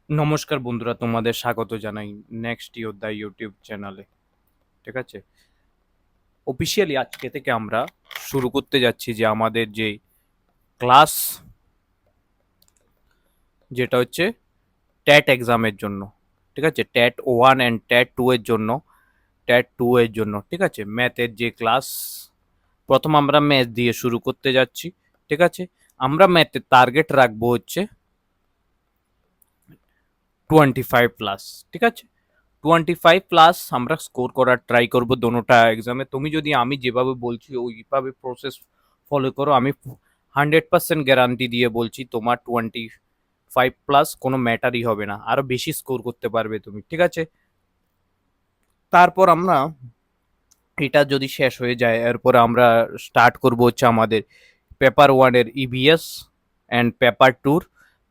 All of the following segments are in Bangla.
নমস্কার বন্ধুরা, তোমাদের স্বাগত জানাই নেক্সট ইয়োদ্ধা ইউটিউব চ্যানেলে। ঠিক আছে, অফিসিয়ালি আজকে থেকে আমরা শুরু করতে যাচ্ছি যে আমাদের যে ক্লাস, যেটা হচ্ছে ট্যাট এক্সামের জন্য। ঠিক আছে, ট্যাট 1 অ্যান্ড ট্যাট 2 এর জন্য, ট্যাট 2 এর জন্য। ঠিক আছে, ম্যাথের যে ক্লাস, প্রথম আমরা ম্যাথ দিয়ে শুরু করতে যাচ্ছি। ঠিক আছে, আমরা ম্যাথের টার্গেট রাখবো হচ্ছে 25+। ঠিক আছে, 25+ আমরা স্কোর করার ট্রাই করব দোনোটা এক্সামে। তুমি যদি আমি যেভাবে বলছি ওইভাবে প্রসেস ফলো করো, আমি 100% গ্যারান্টি দিয়ে বলছি তোমার 25+ কোনো ম্যাটারই হবে না, আরো বেশি স্কোর করতে পারবে তুমি। ঠিক আছে, তারপর আমরা এটা যদি শেষ হয়ে যায়, এরপর আমরা স্টার্ট করব হচ্ছে আমাদের পেপার ওয়ানের EVS and paper tour.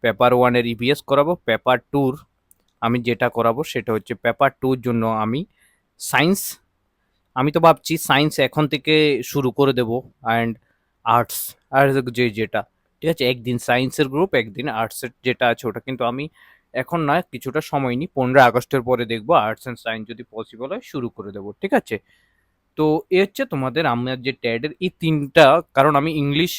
Paper ওয়ানের ইভিএস করাবো, পেপার টুর আমি যেটা করাবো সেটা হচ্ছে পেপার টুর জন্য আমি সায়েন্স, আমি তো ভাবছি সায়েন্স এখন থেকে শুরু করে দেব, অ্যান্ড আর্টস, আর যেটা ঠিক আছে, একদিন সায়েন্সের গ্রুপ একদিন আর্টসের যেটা আছে ওটা, কিন্তু আমি এখন নয়, কিছুটা সময় নিই, 15 আগস্টের পরে দেখবো আর্টস অ্যান্ড সায়েন্স যদি পসিবল হয় শুরু করে দেবো। ঠিক আছে, তো এ হচ্ছে তোমাদের আমার যে ট্যাডের এই তিনটা, কারণ আমি ইংলিশ,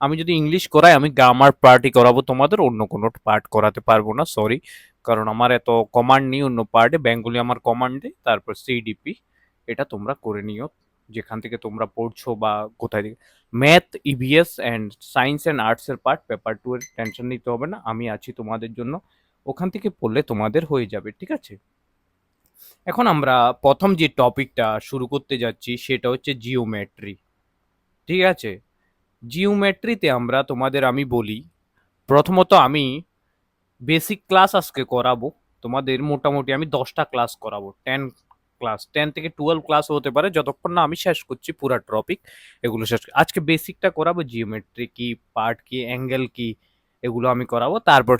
আমি যদি ইংলিশ করাই আমি গ্রামার পার্টই করাবো তোমাদের, অন্য কোনো পার্ট করাতে পারবো না, সরি। কারণ আমার এত কমান্ড নেই অন্য পার্টে, বেঙ্গলি আমার কমান্ডে, তারপর সিডিপি, এটা তোমরা করে নিও যেখান থেকে তোমরা পড়ছো বা কোথায় থেকে। Math, EVS and science and আর্টসের পার্ট পেপার টু এর টেনশন নিতে হবে না, আমি আছি তোমাদের জন্য, ওখান থেকে পড়লে তোমাদের হয়ে যাবে। ঠিক আছে, এখন আমরা প্রথম যে টপিকটা শুরু করতে যাচ্ছি সেটা হচ্ছে জিওমেট্রি। ঠিক আছে, জিওমেট্রিতে আমরা তোমাদের আমি বলি, প্রথমত আমি বেসিক ক্লাস আজকে করাবো তোমাদের, মোটামুটি আমি 10টা ক্লাস করাবো, 10 ক্লাস, 10 থেকে 12 ক্লাস হতে পারে, যতক্ষণ না আমি শেষ করছি পুরা টপিক। এগুলো শেষ আজকে বেসিকটা করাবো, জিওমেট্রি কি, পার্ট কি, অ্যাঙ্গেল কি, এগুলো আমি করাবো। তারপর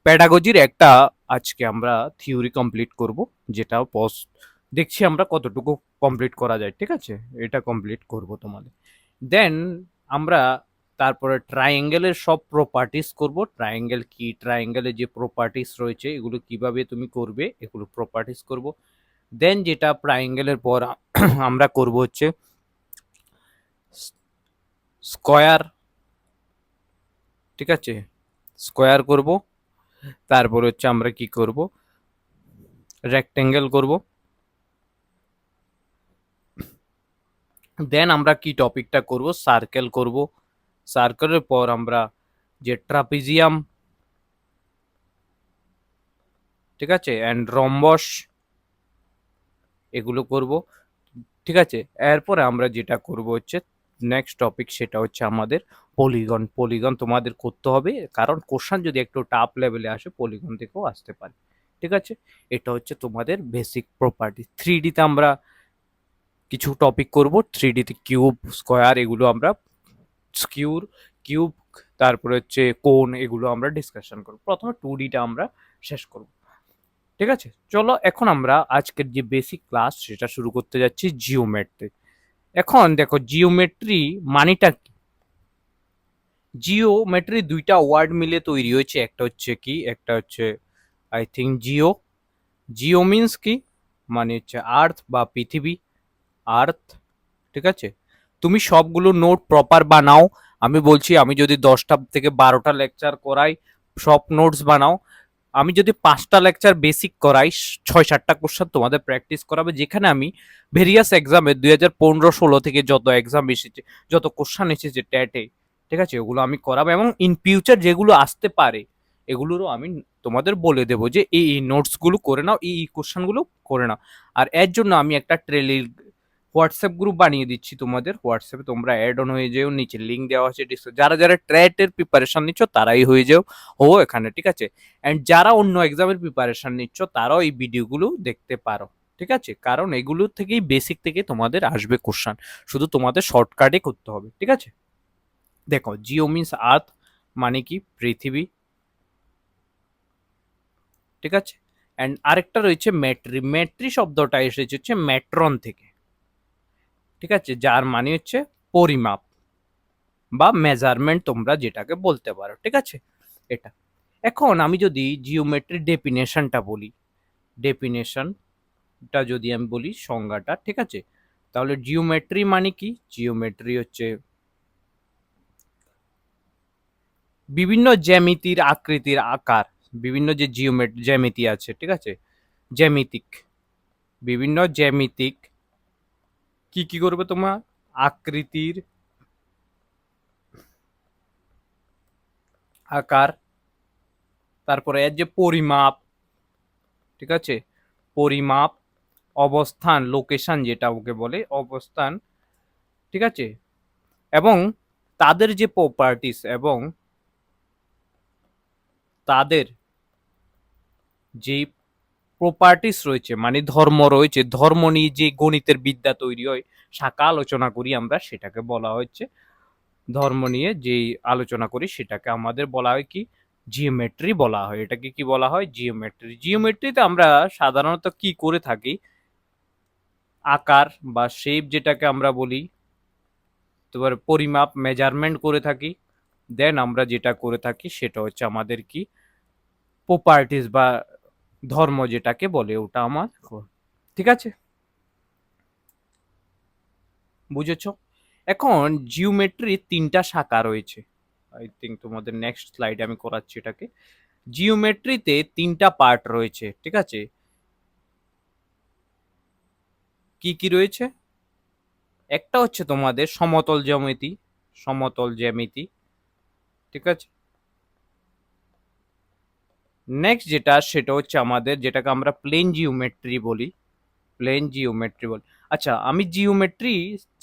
প্যাডাগজির একটা আজকে আমরা থিওরি কমপ্লিট করব, যেটা পোস্ট দেখছি আমরা কতটুকু কমপ্লিট করা যায়। ঠিক আছে, এটা কমপ্লিট করব তোমাদের। দেন আমরা তারপরে ট্রায়াঙ্গেলের সব প্রপার্টিস করব, ট্রায়াঙ্গেল কি, ট্রায়াঙ্গেলের যে প্রপার্টিস রয়েছে এগুলো কিভাবে তুমি করবে এগুলো প্রপার্টিস করব। দেন যেটা ট্রায়াঙ্গেলের পর আমরা করব হচ্ছে স্কয়ার। ঠিক আছে, স্কয়ার করব, তারপর হচ্ছে আমরা কি করব, রেক্টেঙ্গেল করব। দেন আমরা কি টপিকটা করব, সার্কেল করব। সার্কেলের পর আমরা যে ট্রাপিজিয়াম, ঠিক আছে, অ্যান্ড রম্বস, এগুলো করব। ঠিক আছে, এরপরে আমরা যেটা করব হচ্ছে নেক্সট টপিক, সেটা হচ্ছে আমাদের পলিগন। পলিগন তোমাদের করতে হবে, কারণ কোশ্চান যদি একটু টাফ লেভেলে আসে পলিগন থেকেও আসতে পারে। ঠিক আছে, এটা হচ্ছে তোমাদের বেসিক প্রপার্টি। 3ডিতে আমরা কিছু টপিক করব, 3ডিতে কিউব, স্কোয়ার, এগুলো আমরা স্কিউর, কিউব, তারপরে হচ্ছে কোন, এগুলো আমরা ডিসকাশন করব। প্রথমে 2ডিটা আমরা শেষ করব। ঠিক আছে, চলো এখন আমরা আজকের যে বেসিক ক্লাস সেটা শুরু করতে যাচ্ছি, জিওমেট্রি। এখন দেখো জিওমেট্রি মানেটা কি। জিওমেট্রি দুইটা ওয়ার্ড মিলে তৈরি হয়েছে, একটা হচ্ছে কি, একটা হচ্ছে I think Jio. Jio means কি, মানে হচ্ছে আর্থ বা পৃথিবী, আর্থ। ঠিক আছে, তুমি সবগুলো নোট প্রপার বানাও। আমি বলছি আমি যদি 10টা থেকে 12টা লেকচার করাই, সব নোটস বানাও। আমি যদি 5টা লেকচার বেসিক করাই, 6-7টা কোশ্চেন তোমাদের প্র্যাকটিস করাবে, যেখানে আমি ভেরিয়াস এক্সামে 2015-16 থেকে যত এক্সাম এসেছে, যত কোশ্চেন এসেছে ট্যাটে, ঠিক আছে, ওগুলো আমি করাবো, এবং ইন ফিউচার যেগুলো আসতে পারে এগুলোরও আমি তোমাদের বলে দেবো যে এই নোটসগুলো করে নাও, এই কোশ্চেনগুলো করে নাও। আর এর জন্য আমি একটা হোয়াটসঅ্যাপ গ্রুপ বানিয়ে দিচ্ছি তোমাদের, হোয়াটসঅ্যাপে তোমরা অ্যাড অন হয়ে যেও, নিচে লিঙ্ক দেওয়া আছে, যারা যারা ট্র্যাটের প্রিপারেশন নিচ্ছ তারাই হয়ে যাও ও এখানে। ঠিক আছে, অ্যান্ড যারা অন্য এক্সামের প্রিপারেশন নিচ্ছ তারাও এই ভিডিওগুলো দেখতে পারো। ঠিক আছে, কারণ এগুলো থেকেই বেসিক থেকে তোমাদের আসবে কোশ্চান, শুধু তোমাদের শর্টকাটে করতে হবে। ঠিক আছে, দেখো জিও মিন্স আর্থ, মানে কি পৃথিবী। ঠিক আছে, অ্যান্ড আরেকটা রয়েছে ম্যাট্রি। ম্যাট্রি শব্দটা এসেছে হচ্ছে ম্যাট্রন থেকে। ঠিক আছে, যার মানে হচ্ছে পরিমাপ বা মেজারমেন্ট তোমরা যেটাকে বলতে পারো। ঠিক আছে, এটা। এখন আমি যদি জিওমেট্রির ডেফিনেশনটা বলি, ডেফিনেশনটা যদি আমি বলি সংজ্ঞাটা, ঠিক আছে, তাহলে জিওমেট্রি মানে কি? জিওমেট্রি হচ্ছে বিভিন্ন জ্যামিতির আকৃতির আকার, বিভিন্ন যে জ্যামিতি আছে, ঠিক আছে, জ্যামিতিক, বিভিন্ন জ্যামিতিক কি কি করবে তোমার আকৃতির আকার, তারপরে এর যে পরিমাপ, ঠিক আছে, পরিমাপ, অবস্থান, লোকেশন যেটা ওকে বলে অবস্থান, ঠিক আছে, এবং তাদের যে প্রপার্টিস এবং তাদের যে প্রপার্টিস রয়েছে, মানে ধর্ম রয়েছে, ধর্ম নিয়ে যে গণিতের বিদ্যা তৈরি হয়, শাখা আলোচনা করি আমরা, সেটাকে বলা হচ্ছে ধর্ম নিয়ে যে আলোচনা করি সেটাকে আমাদের বলা হয় কি? জিওমেট্রি বলা হয়। এটাকে কি বলা হয়? জিওমেট্রি। জিওমেট্রিতে আমরা সাধারণত কি করে থাকি? আকার বা শেপ যেটাকে আমরা বলি, তোমার পরিমাপ, মেজারমেন্ট করে থাকি। দেন আমরা যেটা করে থাকি সেটা হচ্ছে আমাদের কি? প্রপার্টিস বা ধর্ম যেটাকে বলে ওটা আমার, ঠিক আছে, বুঝেছো? এখন জিওমেট্রির তিনটা শাখা রয়েছে। আই থিঙ্ক তোমাদের নেক্সট স্লাইডে আমি করাচ্ছি এটাকে। জিওমেট্রিতে তিনটা পার্ট রয়েছে, ঠিক আছে, কি কি রয়েছে? একটা হচ্ছে তোমাদের সমতল জ্যামিতি, সমতল জ্যামিতি, ঠিক আছে। নেক্সট যেটা সেটা হচ্ছে আমাদের যেটাকে আমরা প্লেন জিওমেট্রি বলি, প্লেন জিওমেট্রি বলি। আচ্ছা, আমি জিওমেট্রি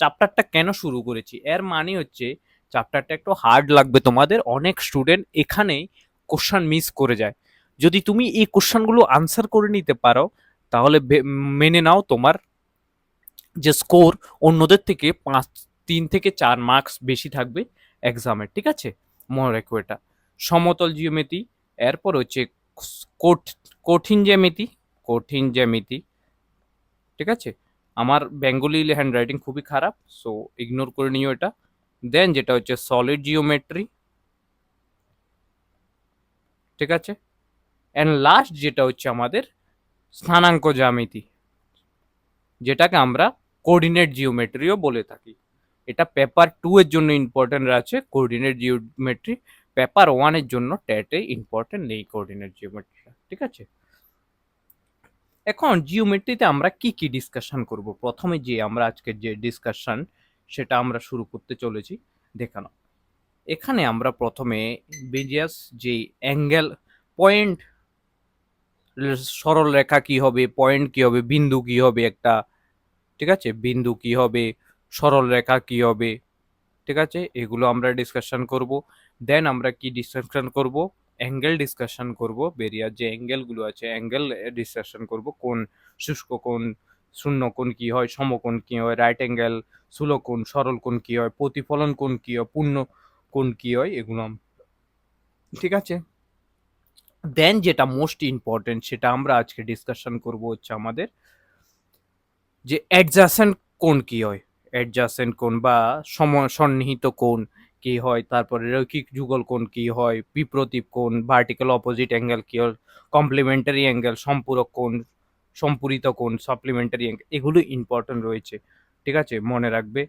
চ্যাপ্টারটা কেন শুরু করেছি? এর মানে হচ্ছে চ্যাপ্টারটা একটু হার্ড লাগবে তোমাদের। অনেক স্টুডেন্ট এখানেই কোশ্চান মিস করে যায়। যদি তুমি এই কোশ্চানগুলো আনসার করে নিতে পারো, তাহলে মেনে নাও তোমার যে স্কোর অন্যদের থেকে 3 থেকে 4 মার্কস বেশি থাকবে এক্সামে, ঠিক আছে, মনে রেখো এটা। সমতল জিওমেট্রি, এরপর হচ্ছে কঠিন জ্যামিতি, কঠিন জ্যামিতি, ঠিক আছে। আমার বেঙ্গলি হ্যান্ড রাইটিং খুবই খারাপ, সো ইগনোর করে নিও এটা। দেন যেটা হচ্ছে সলিড জিওমেট্রি, ঠিক আছে। অ্যান্ড লাস্ট যেটা হচ্ছে আমাদের স্থানাঙ্ক জ্যামিতি, যেটাকে আমরা কোঅর্ডিনেট জিওমেট্রিও বলে থাকি। এটা পেপার 2 এর জন্য ইম্পর্টেন্ট আছে কোঅর্ডিনেট জিওমেট্রি, পেপার 1 এর জন্য ট্যাটে ইম্পর্টেন্ট নেই কোঅর্ডিনেট জিওমেট্রি, ঠিক আছে। এখন জিওমেট্রিতে আমরা কি কি ডিসকাশন করব? প্রথমে যে আমরা আজকের যে ডিসকাশন সেটা আমরা শুরু করতে চলেছি দেখানো। এখানে আমরা প্রথমে বেজিয়াস যে অ্যাঙ্গেল, পয়েন্ট, সরল রেখা কি হবে, পয়েন্ট কি হবে, বিন্দু কি হবে একটা, ঠিক আছে, বিন্দু কি হবে, সরল রেখা কি হবে, ঠিক আছে, এগুলো আমরা ডিসকাশন করব। দেন আমরা কি ডিসকাশন করব? অ্যাঙ্গেল ডিসকাশন করব, বেরিয়ার যে অ্যাঙ্গেলগুলো আছে অ্যাঙ্গেল ডিসকাশন করব, কোন শুষ্ক কোণ, শূন্য কোণ কি হয়, সমকোণ কি হয়, রাইট অ্যাঙ্গেল, স্থূলকোণ, সরল কোণ কি হয়, প্রতিফলন কোণ কি হয়, পূর্ণ কোণ কি হয়, এগুলো ঠিক আছে। দেন যেটা মোস্ট ইম্পর্টেন্ট সেটা আমরা আজকে ডিসকাশন করব হচ্ছে আমাদের যে অ্যাডজাসেন্ট কোণ কি হয়, অ্যাডজাসেন্ট কোণ বা সন্নিহিত কোণ কি হয়, তারপরে রৈখিক যুগল কোণ কি হয়, বিপ্রতীপ কোণ, ভার্টিক্যাল অপোজিট অ্যাঙ্গেল কি হয়, কমপ্লিমেন্টারি অ্যাঙ্গেল, সম্পূরক কোণ, সম্পূরিত কোণ, সাপ্লিমেন্টারি অ্যাঙ্গেল, এগুলো ইম্পর্টেন্ট রয়েছে, ঠিক আছে, মনে রাখবে।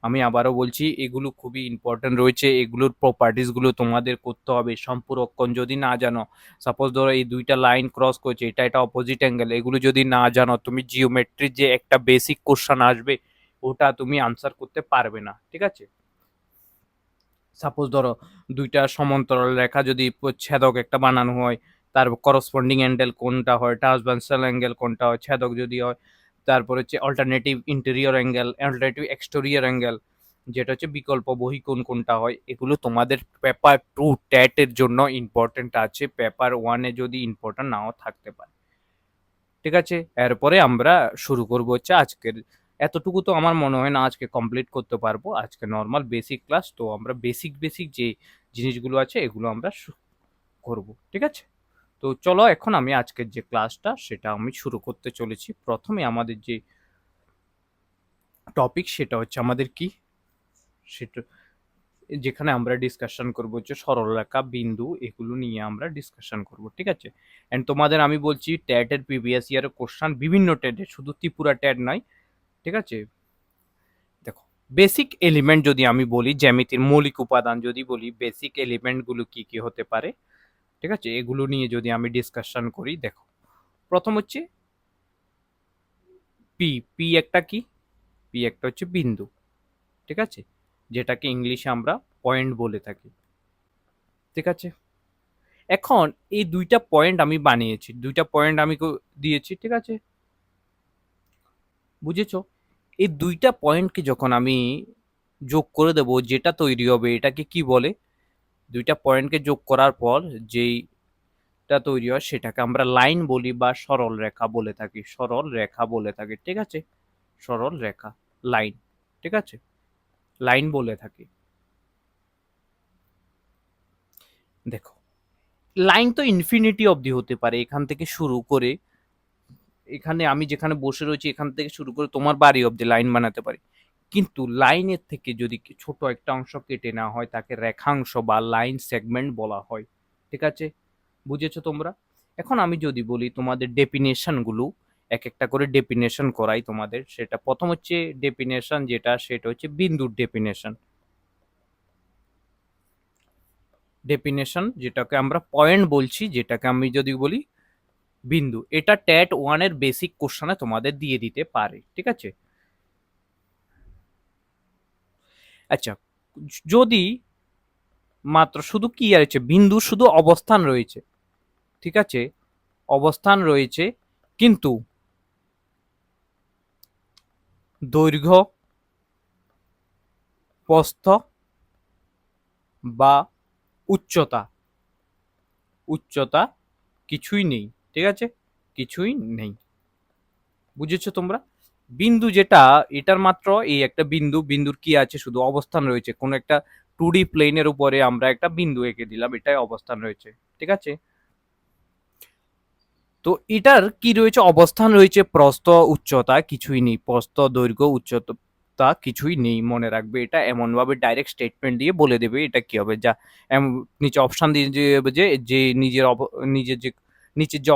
আমি আবারও বলছি এগুলো খুবই ইম্পর্টেন্ট রয়েছে, এগুলোর প্রপার্টিসগুলো তোমাদের করতে হবে। সম্পূরক কোণ যদি না জানো, সাপোজ ধরো এই দুইটা লাইন ক্রস করছে, এটা এটা অপোজিট অ্যাঙ্গেল, এগুলো যদি না জানো, তুমি জিওমেট্রির যে একটা বেসিক কোশ্চেন আসবে ওটা তুমি আনসার করতে পারবে না, ঠিক আছে। সাপোজ ধরো দুইটা সমান্তরাল রেখা যদি ছেদক একটা বানানো হয়, তার করসপন্ডিং অ্যাঙ্গেল কোনটা হয়, ট্রান্সভার্সাল অ্যাঙ্গেল কোনটা হয়, ছেদক যদি হয়, তারপর হচ্ছে alternative interior angle, alternative exterior angle, যেটা হচ্ছে বিকল্প বহিকোণ কোনটা হয়, এগুলো তোমাদের পেপার 2 ট্যাটের জন্য ইম্পর্টেন্ট আছে, পেপার 1 এ যদি ইম্পর্টেন্ট নাও থাকতে পারে, ঠিক আছে। এরপরে আমরা শুরু করব হচ্ছে আজকের, এতটুকু তো আমার মনে হয় না আজকে কমপ্লিট করতে পারবো, আজকে নর্মাল বেসিক ক্লাস, তো আমরা বেসিক বেসিক যে জিনিসগুলো আছে এগুলো আমরা করব, ঠিক আছে। তো চলো এখন আমি আজকের যে ক্লাসটা সেটা আমি শুরু করতে চলেছি। প্রথমে আমাদের যে টপিক সেটা হচ্ছে আমাদের কি, সেটা যেখানে আমরা ডিসকাশন করব হচ্ছে সরলরেখা, বিন্দু, এগুলো নিয়ে আমরা ডিসকাশন করব, ঠিক আছে? অ্যান্ড তোমাদের আমি বলছি ট্যাটের প্রিভিয়াস ইয়ারের কোশ্চান বিভিন্ন ট্যাটের, শুধু ত্রিপুরা ট্যাট নয়, ঠিক আছে? দেখো, বেসিক এলিমেন্ট যদি আমি বলি, জ্যামিতির মৌলিক উপাদান যদি বলি, বেসিক এলিমেন্টগুলো কি কি হতে পারে, ঠিক আছে? এগুলো নিয়ে যদি আমি ডিসকাশন করি, দেখো, প্রথম হচ্ছে পি। পি একটা কি? পি একটা হচ্ছে বিন্দু, ঠিক আছে? যেটাকে ইংলিশে আমরা পয়েন্ট বলে থাকি, ঠিক আছে? এখন এই দুইটা পয়েন্ট আমি বানিয়েছি, দুইটা পয়েন্ট আমি দিয়েছি, ঠিক আছে? বুঝেছো? এই দুইটা পয়েন্টকে যখন আমি যোগ করে দেব, যেটা তৈরি হবে এটাকে কি বলে? দুইটা পয়েন্টকে যোগ করার পর যেইটা তৈরি হয় সেটাকে আমরা লাইন বলি বা সরল রেখা বলে থাকি, সরল রেখা বলে থাকি, ঠিক আছে? সরল রেখা, লাইন, ঠিক আছে? লাইন বলে থাকি। দেখো, লাইন তো ইনফিনিটি অবধি হতে পারে, এখান থেকে শুরু করে এখানে আমি যেখানে বসে রয়েছি এখান থেকে শুরু করে তোমার বাড়ি অবধি লাইন বানাতে পারি। কিন্তু লাইনের থেকে যদি ছোট একটা অংশ কেটে নেওয়া হয় তাকে রেখাংশ বা লাইন সেগমেন্ট বলা হয়, ঠিক আছে? বুঝেছো তোমরা? এখন আমি যদি বলি তোমাদের ডেফিনেশন গুলো, এক একটা করে ডেফিনেশন করাই তোমাদের, সেটা প্রথম হচ্ছে ডেফিনেশন যেটা, সেটা হচ্ছে বিন্দুর ডেফিনেশন। ডেফিনেশন যেটাকে আমরা পয়েন্ট বলছি, যেটাকে আমি যদি বলি বিন্দু, এটা ট্যাট ওয়ান এর বেসিক কোশ্চেনে তোমাদের দিয়ে দিতে পারে, ঠিক আছে? আচ্ছা, যদি মাত্র শুধু কি আছে, বিন্দু শুধু অবস্থান রয়েছে, ঠিক আছে? অবস্থান রয়েছে, কিন্তু দৈর্ঘ্য, প্রস্থ বা উচ্চতা, উচ্চতা কিছুই নেই, ঠিক আছে? কিছুই নেই। বুঝেছো তোমরা? বিন্দু যেটা, এটার মাত্র এই একটা বিন্দু, বিন্দুর কি আছে, শুধু অবস্থান রয়েছে, কোন একটা 2D প্লেনের উপরে আমরা একটা বিন্দু এঁকে দিলাম, এটাই অবস্থান রয়েছে, ঠিক আছে? তো এটার কি রয়েছে, অবস্থান রয়েছে, প্রস্থ উচ্চতা কিছুই নেই, প্রস্থ দৈর্ঘ্য উচ্চতা কিছুই নেই। মনে রাখবে, এটা এমন ভাবে ডাইরেক্ট স্টেটমেন্ট দিয়ে বলে দেবে এটা কি হবে, যা নিচে অপশন দিয়ে দেবে যে যে নিজের যে নিচের যে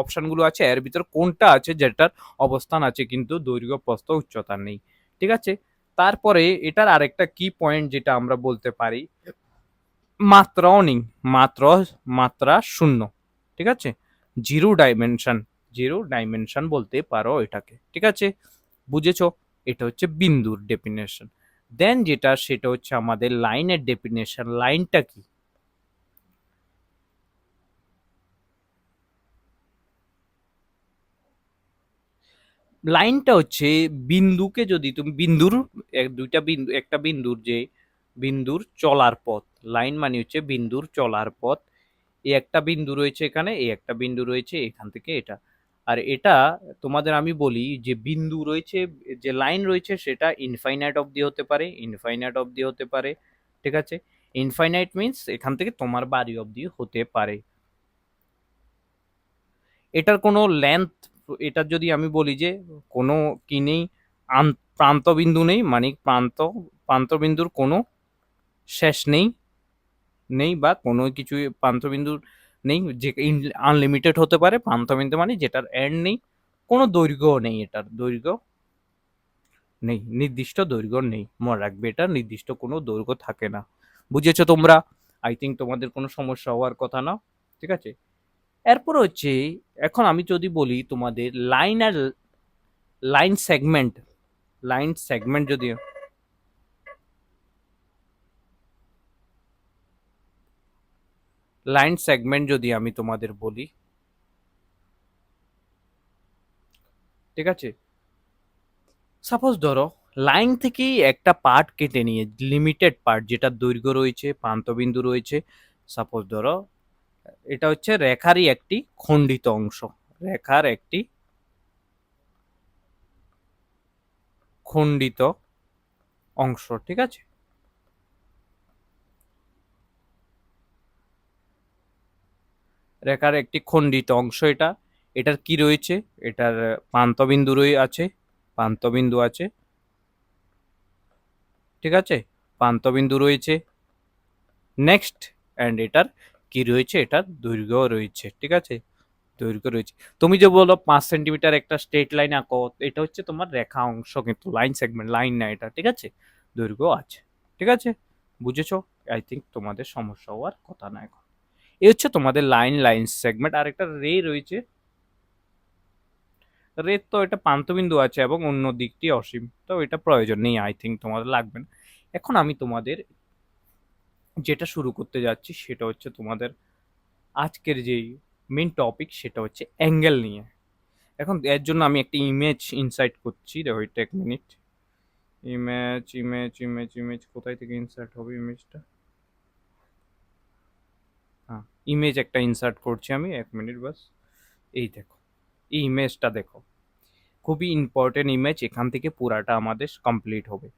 অপশন গুলো আছে এর ভিতর কোনটা আছে যেটার অবস্থান আছে কিন্তু দৈর্ঘ্য প্রস্থ উচ্চতা নেই, ঠিক আছে? তারপরে এটার আরেকটা কি পয়েন্ট যেটা আমরা বলতে পারি, মাত্রাও নেই, মাত্র, মাত্রা শূন্য, ঠিক আছে? জিরো ডাইমেনশন, জিরো ডাইমেনশন বলতে পারো এটাকে, ঠিক আছে? বুঝেছো? এটা হচ্ছে বিন্দুর ডেফিনেশন। দেন যেটা, সেটা হচ্ছে আমাদের লাইনের ডেফিনেশন। লাইনটা কি? লাইনটা হচ্ছে বিন্দুকে যদি তুমি বিন্দুর দুইটা বিন্দু, একটা বিন্দুর যে বিন্দুর চলার পথ, লাইন মানে হচ্ছে বিন্দুর চলার পথ। এই একটা বিন্দু রয়েছে এখানে, এই একটা বিন্দু রয়েছে এখান থেকে এটা, আর এটা তোমাদের আমি বলি যে বিন্দু রয়েছে, যে লাইন রয়েছে সেটা ইনফাইনাইট অবধি হতে পারে, ইনফাইনাইট অবধি হতে পারে, ঠিক আছে? ইনফাইনাইট মিন্স এখান থেকে তোমার বাড়ি অবধি হতে পারে। এটার কোনো লেন্থ, এটা যদি আমি বলি যে কোনো কি নেই, প্রান্ত বিন্দু নেই, মানে প্রান্ত বিন্দুর কোনো শেষ নেই, নেই বা কোনো কিছু প্রান্ত বিন্দু নেই, যে আনলিমিটেড হতে পারে প্রান্ত বিন্দু, মানে যেটার এন্ড নেই, কোনো দৈর্ঘ্য নেই, এটার দৈর্ঘ্য নেই, নির্দিষ্ট দৈর্ঘ্য নেই। মনে রাখবে, এটা নির্দিষ্ট কোনো দৈর্ঘ্য থাকে না। বুঝেছো তোমরা? আই থিঙ্ক তোমাদের কোনো সমস্যা হওয়ার কথা না, ঠিক আছে? এরপর হচ্ছে, এখন আমি যদি বলি তোমাদের লাইন আর লাইন সেগমেন্ট, লাইন সেগমেন্ট যদি, লাইন সেগমেন্ট যদি আমি তোমাদের বলি, ঠিক আছে? সাপোজ ধরো লাইন থেকেই একটা পার্ট কেটে নিয়ে, লিমিটেড পার্ট যেটা দৈর্ঘ্য রয়েছে, প্রান্তবিন্দু রয়েছে, সাপোজ ধরো এটা হচ্ছে রেখারই একটি খণ্ডিত অংশ, রেখার একটি খণ্ডিত অংশ, ঠিক আছে? রেখার একটি খণ্ডিত অংশ এটা, এটার কি রয়েছে, এটার প্রান্তবিন্দু আছে, প্রান্তবিন্দু আছে, ঠিক আছে? প্রান্তবিন্দু রয়েছে। নেক্সট অ্যান্ড এটার কি রয়েছে, এটার দৈর্ঘ্য রয়েছে, ঠিক আছে, দৈর্ঘ্য রয়েছে। তুমি যে বলো 5 সেন্টিমিটার একটা স্ট্রেট লাইন আঁকো, এটা হচ্ছে তোমার রেখা অংশ, কিন্তু লাইন সেগমেন্ট, লাইন না এটা, ঠিক আছে, দৈর্ঘ্য আছে, ঠিক আছে, বুঝেছো? আই থিঙ্ক তোমাদের সমস্যা হওয়ার কথা না এখন। এই হচ্ছে তোমাদের লাইন সেগমেন্ট। আর একটা রে রয়েছে, রে তো এটা প্রান্তবিন্দু আছে এবং অন্য দিকটি অসীম, তো এটা প্রয়োজন নেই, আই থিঙ্ক তোমাদের লাগবে না। এখন আমি তোমাদের যেটা শুরু করতে যাচ্ছি সেটা হচ্ছে তোমাদের আজকের যেই মেন টপিক, সেটা হচ্ছে অ্যাঙ্গেল নিয়ে। এখন এর জন্য আমি একটা ইমেজ ইনসার্ট করছি, ওইটা এক মিনিট। ইমেজ কোথায় থেকে ইনসার্ট হবে ইমেজটা? হ্যাঁ, ইমেজ একটা ইনসার্ট করছি আমি, এক মিনিট বাস। এই দেখো, এই ইমেজটা দেখো, খুবই ইম্পর্টেন্ট ইমেজ, এখান থেকে পুরাটা আমাদের কমপ্লিট হবে,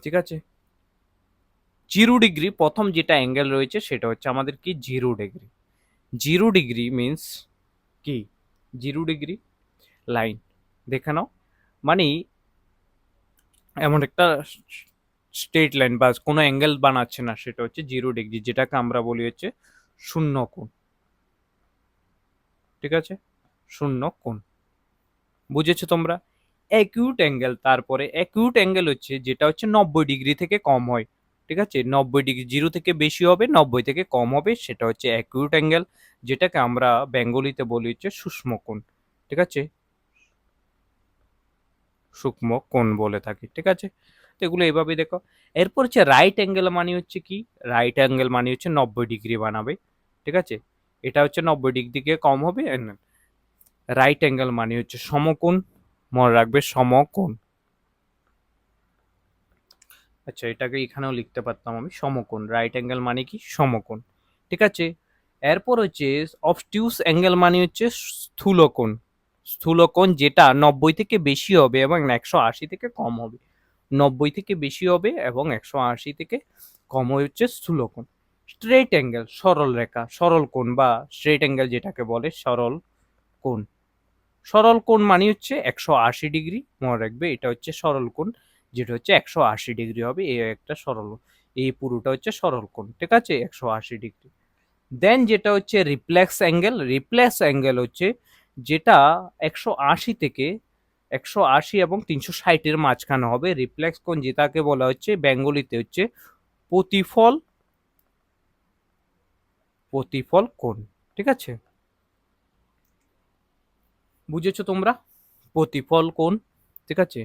ঠিক আছে। 0 ডিগ্রি, প্রথম যেটা অ্যাঙ্গেল রয়েছে সেটা হচ্ছে আমাদের কি 0 ডিগ্রি। 0 ডিগ্রি মিনস কি, 0 ডিগ্রি লাইন দেখে নাও, মানে এমন একটা স্ট্রেট লাইন বা কোনো অ্যাঙ্গেল বানাচ্ছে না, সেটা হচ্ছে 0 ডিগ্রি, যেটাকে আমরা বলি হচ্ছে শূন্য কোণ, ঠিক আছে, শূন্য কোণ, বুঝেছো তোমরা? অ্যাকিউট অ্যাঙ্গেল, তারপরে অ্যাকিউট অ্যাঙ্গেল হচ্ছে যেটা হচ্ছে 90 ডিগ্রি থেকে কম হয়, ঠিক আছে, 90 ডিগ্রি, 0 থেকে বেশি হবে, 90 থেকে কম হবে, সেটা হচ্ছে অ্যাকিউট অ্যাঙ্গেল, যেটাকে আমরা বেঙ্গলিতে বলি হচ্ছে সূক্ষ্ম কোণ, ঠিক আছে, সূক্ষ্ম কোণ বলে থাকি, ঠিক আছে। তো এগুলো এভাবে দেখো। এরপর হচ্ছে রাইট অ্যাঙ্গেল মানে হচ্ছে কি, রাইট অ্যাঙ্গেল মানে হচ্ছে 90 ডিগ্রি বানাবে, ঠিক আছে, এটা হচ্ছে 90 ডিগ্রি থেকে কম হবে। রাইট অ্যাঙ্গেল মানে হচ্ছে সমকোণ, মনে রাখবে সমকোণ। আচ্ছা, এটাকে এখানেও লিখতে পারতাম আমি, সমকোণ, রাইট অ্যাঙ্গেল মানে কি সমকোণ, ঠিক আছে। এরপর হচ্ছে অবটিউস অ্যাঙ্গেল মানে হচ্ছে স্থূলকোণ, স্থূলকোণ যেটা 90 থেকে বেশি হবে এবং 180 থেকে কম হবে, 90 থেকে বেশি হবে এবং 180 থেকে কম হচ্ছে স্থূলকোণ। স্ট্রেট অ্যাঙ্গেল, সরল রেখা, সরল কোণ বা স্ট্রেট অ্যাঙ্গেল যেটাকে বলে সরল কোণ। সরল কোণ মানে হচ্ছে 180 ডিগ্রি, মনে রাখবে এটা হচ্ছে সরল কোণ, যেটা হচ্ছে 180 ডিগ্রি হবে, এই একটা সরল, এই পুরোটা হচ্ছে সরল কোণ, ঠিক আছে, 180 ডিগ্রি। দেন যেটা হচ্ছে রিফ্লেক্স অ্যাঙ্গেল, রিফ্লেক্স অ্যাঙ্গেল হচ্ছে যেটা 180 থেকে 180 এবং 360-এর মাঝখানে হবে। রিফ্লেক্স কোণ যেটাকে বলা হচ্ছে বেঙ্গলিতে হচ্ছে প্রতিফল, প্রতিফল কোণ, ঠিক আছে, বুঝেছো তোমরা? প্রতিফল কোণ, ঠিক আছে।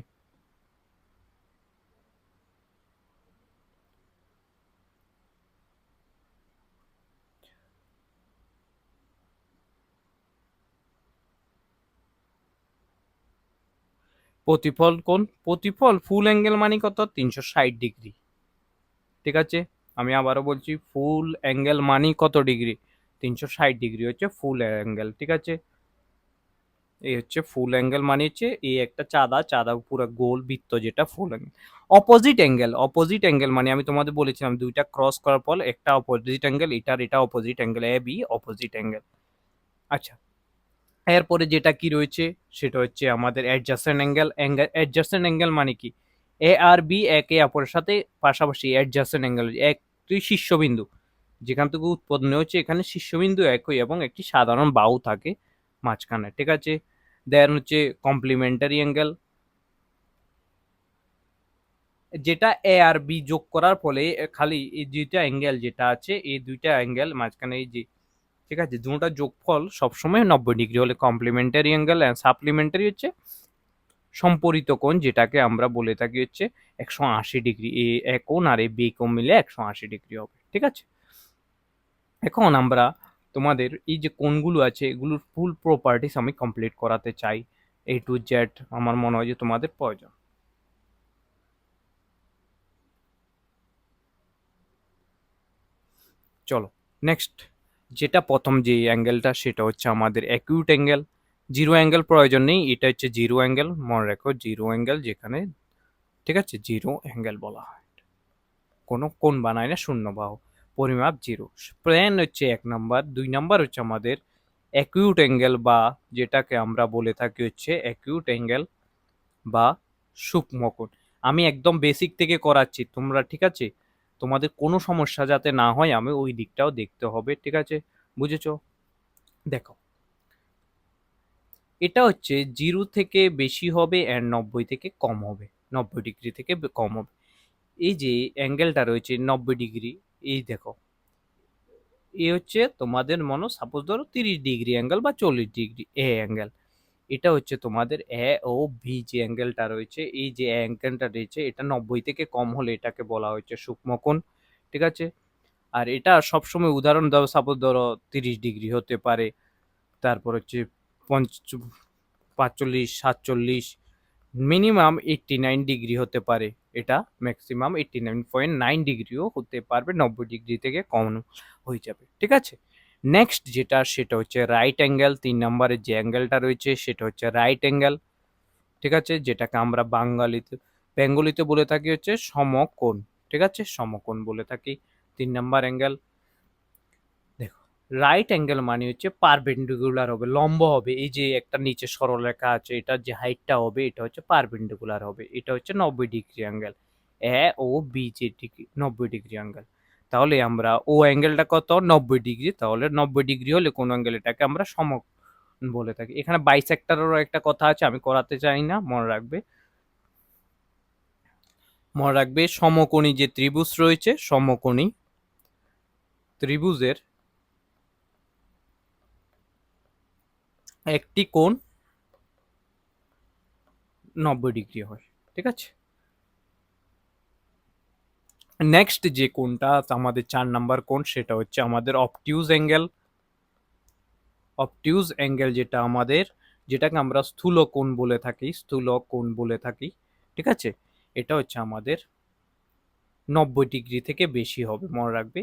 প্রতিফল কোণ, প্রতিফল ফুল অ্যাঙ্গেল মানে কত, 360 ডিগ্রি, ঠিক আছে। আমি আবারও বলছি, ফুল অ্যাঙ্গেল মানে কত ডিগ্রি, 360 ডিগ্রি হচ্ছে ফুল অ্যাঙ্গেল, ঠিক আছে। এই হচ্ছে ফুল অ্যাঙ্গেল মানে হচ্ছে এই একটা চাঁদা, চাঁদা পুরো গোল বৃত্ত, যেটা full angle. Opposite angle, opposite angle মানে আমি তোমাদের বলেছিলাম দুইটা ক্রস করার পর একটা অপোজিট অ্যাঙ্গেল, এটার এটা opposite angle, A B opposite angle. আচ্ছা, এরপরে যেটা কি রয়েছে সেটা হচ্ছে আমাদের অ্যাডজাসেন্ট অ্যাঙ্গেল। অ্যাডজাসেন্ট অ্যাঙ্গেল মানে কি, এ আর বি একে অপরের সাথে পাশাপাশি, অ্যাডজাসেন্ট অ্যাঙ্গেল একটি শীর্ষবিন্দু যেখান থেকে উৎপন্ন হচ্ছে, এখানে শীর্ষবিন্দু একই এবং একটি সাধারণ বাহু থাকে মাঝখানে, ঠিক আছে। দেন হচ্ছে কমপ্লিমেন্টারি অ্যাঙ্গেল, যেটা এ আর বি যোগ করার ফলে খালি এই দুইটা অ্যাঙ্গেল যেটা আছে, এই দুইটা অ্যাঙ্গেল মাঝখানে এই যে, ঠিক আছে, দুটোটা যোগফল সবসময় 90 ডিগ্রি হলে কমপ্লিমেন্টারি অ্যাঙ্গেল, অ্যান্ড সাপ্লিমেন্টারি হচ্ছে সম্পরীত কোণ, যেটাকে আমরা বলে থাকি হচ্ছে 180 ডিগ্রি। এ কোণ আর এ বি কোণ মিলে 180 ডিগ্রি হবে, ঠিক আছে। এখন আমরা তোমাদের এই যে কোণগুলো আছে এগুলোর ফুল প্রপার্টিস আমি কমপ্লিট করাতে চাই, A to Z আমার মনে হয় যে তোমাদের প্রয়োজন। চলো নেক্সট, যেটা প্রথম যে অ্যাঙ্গেলটা সেটা হচ্ছে আমাদের অ্যাকিউট অ্যাঙ্গেল। জিরো অ্যাঙ্গেল প্রয়োজন নেই, এটা হচ্ছে জিরো অ্যাঙ্গেল, মনে রাখো জিরো অ্যাঙ্গেল যেখানে, ঠিক আছে, জিরো অ্যাঙ্গেল বলা হয়, কোনো কোণ বানায় না, শূন্য বাহু, পরিমাপ জিরো। প্লেন হচ্ছে 1 নাম্বার, 2 নাম্বার হচ্ছে আমাদের অ্যাকিউট অ্যাঙ্গেল বা যেটাকে আমরা বলে থাকি হচ্ছে অ্যাকিউট অ্যাঙ্গেল বা সূক্ষ্ম কোণ। আমি একদম বেসিক থেকে করাচ্ছি তোমরা, ঠিক আছে? তোমাদের কোনো সমস্যা যাতে না হয় আমি ওই দিকটাও দেখতে হবে, ঠিক আছে? বুঝেছো? দেখো, এটা হচ্ছে 0 থেকে বেশি হবে অ্যান্ড 90 থেকে কম হবে, 90 ডিগ্রি থেকে কম হবে। এই যে অ্যাঙ্গেলটা রয়েছে 90 ডিগ্রি, এই দেখো, এই হচ্ছে তোমাদের সাপোজ ধরো 30 ডিগ্রি অ্যাঙ্গেল বা 40 ডিগ্রি এ অ্যাঙ্গেল। এটা হচ্ছে তোমাদের এ ও বি যে অ্যাঙ্গেলটা রয়েছে, এই যে অ্যাঙ্গেলটা রয়েছে এটা 90 থেকে কম হলে এটাকে বলা হচ্ছে সূক্ষ্মকোণ, ঠিক আছে? আর এটা সবসময় উদাহরণ দাও, সাপোজ ধরো 30 ডিগ্রি হতে পারে, তারপর হচ্ছে 45, 47, মিনিমাম 89 ডিগ্রি হতে পারে, এটা ম্যাক্সিমাম 89.9 ডিগ্রিও হতে পারবে, 90 ডিগ্রি থেকে কম হয়ে যাবে, ঠিক আছে? নেক্সট যেটা সেটা হচ্ছে রাইট অ্যাঙ্গেল। 3 নম্বরের যে অ্যাঙ্গেলটা রয়েছে সেটা হচ্ছে রাইট অ্যাঙ্গেল, ঠিক আছে? যেটাকে আমরা বেঙ্গলিতে বলে থাকি হচ্ছে সমকোণ, ঠিক আছে? সমকোণ বলে থাকি 3 নাম্বার অ্যাঙ্গেল। দেখো, রাইট অ্যাঙ্গেল মানে হচ্ছে পারপেন্ডিকুলার হবে, লম্ব হবে। এই যে একটা নিচে সরলরেখা আছে, এটার যে হাইটটা হবে এটা হচ্ছে পারপেন্ডিকুলার হবে, এটা হচ্ছে 90 ডিগ্রি অ্যাঙ্গেল। এ ও বি যে 90 ডিগ্রি অ্যাঙ্গেল। তাহলে আমরা ও অ্যাঙ্গেলটা কত? 90 ডিগ্রি। তাহলে 90 ডিগ্রি হলে কোন অ্যাঙ্গেল, এটাকে আমরা সমকোণ বলে থাকি। এখানে বাইসেক্টরেরও একটা কথা আছে, আমি করাতে চাই না, মনে রাখবে সমকোণী যে ত্রিভুজ রয়েছে, সমকোণী ত্রিভুজের একটি কোণ 90 ডিগ্রি হয়, ঠিক আছে? নেক্সট যে কোণটা আমাদের 4 নাম্বার কোণ সেটা হচ্ছে আমাদের অবটিউজ অ্যাঙ্গেল। অবটিউজ অ্যাঙ্গেল যেটাকে আমরা স্থূল কোণ বলে থাকি, ঠিক আছে? এটা হচ্ছে আমাদের 90 ডিগ্রি থেকে বেশি হবে, মনে রাখবে।